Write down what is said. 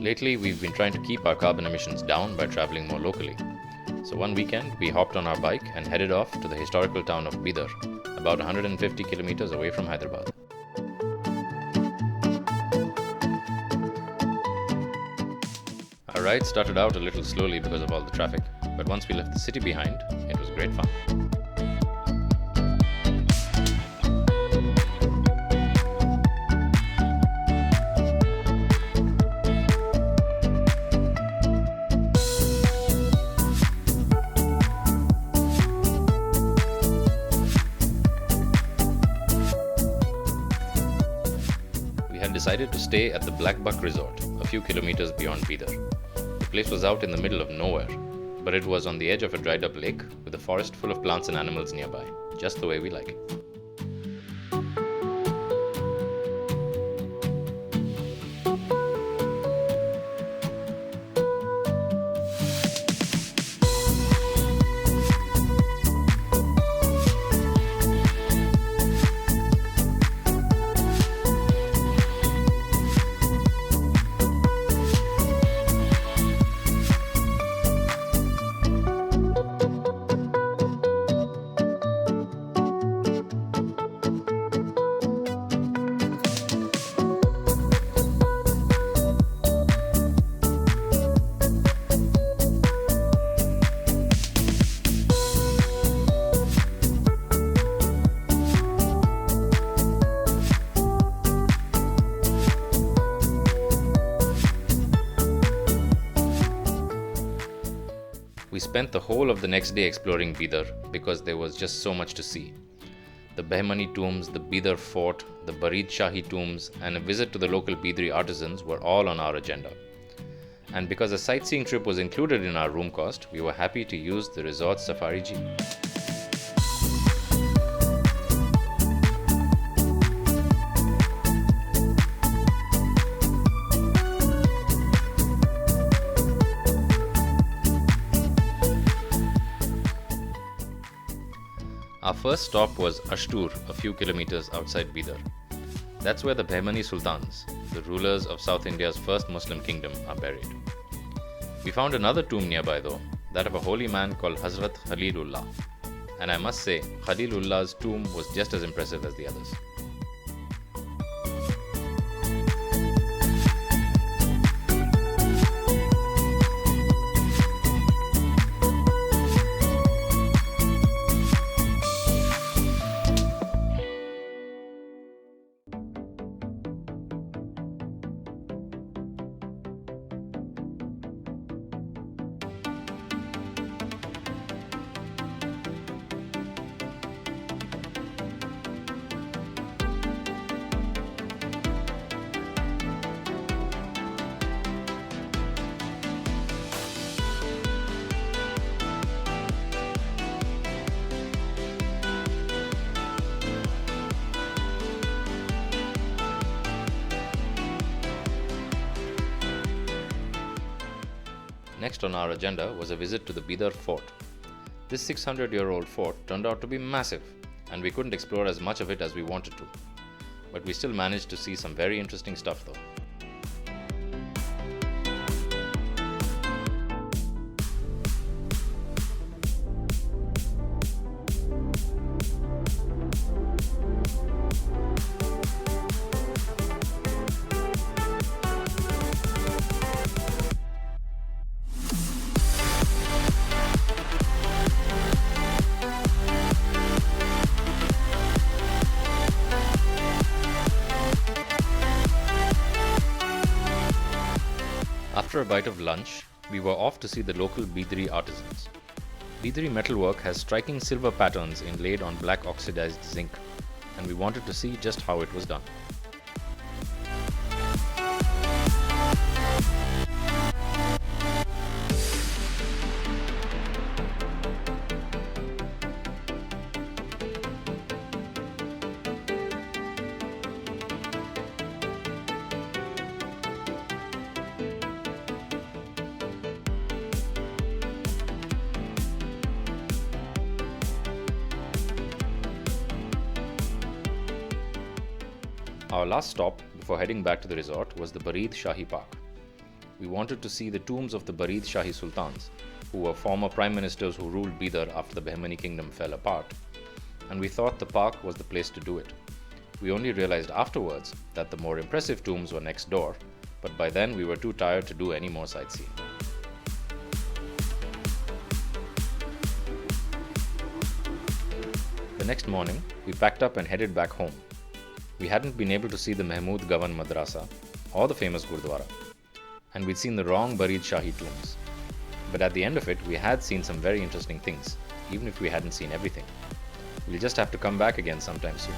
Lately, we've been trying to keep our carbon emissions down by traveling more locally. So one weekend, we hopped on our bike and headed off to the historical town of Bidar, about 150 kilometers away from Hyderabad. Our ride started out a little slowly because of all the traffic, but once we left the city behind, it was great fun. We had decided to stay at the Black Buck Resort, a few kilometers beyond Bidar. The place was out in the middle of nowhere, but it was on the edge of a dried up lake with a forest full of plants and animals nearby, just the way we like it. We spent the whole of the next day exploring Bidar because there was just so much to see. The Bahmani tombs, the Bidar fort, the buried Shahi tombs, and a visit to the local Bidri artisans were all on our agenda. And because a sightseeing trip was included in our room cost, we were happy to use the resort's safari jeep. Our first stop was Ashtur, a few kilometers outside Bidar. That's where the Bahmani Sultans, the rulers of South India's first Muslim kingdom, are buried. We found another tomb nearby though, that of a holy man called Hazrat Khalilullah. And I must say, Khalilullah's tomb was just as impressive as the others. Next on our agenda was a visit to the Bidar fort. This 600-year-old fort turned out to be massive, and we couldn't explore as much of it as we wanted to. But we still managed to see some very interesting stuff though. After a bite of lunch, we were off to see the local Bidri artisans. Bidri metalwork has striking silver patterns inlaid on black oxidized zinc, and we wanted to see just how it was done. Our last stop before heading back to the resort was the buried Shahi Park. We wanted to see the tombs of the buried Shahi Sultans, who were former prime ministers who ruled Bidar after the Bahmani kingdom fell apart, and we thought the park was the place to do it. We only realized afterwards that the more impressive tombs were next door, but by then we were too tired to do any more sightseeing. The next morning, we packed up and headed back home. We hadn't been able to see the Mahmud Gawan Madrasa or the famous Gurdwara, and we'd seen the wrong buried Shahi tombs. But at the end of it, we had seen some very interesting things, even if we hadn't seen everything. We'll just have to come back again sometime soon.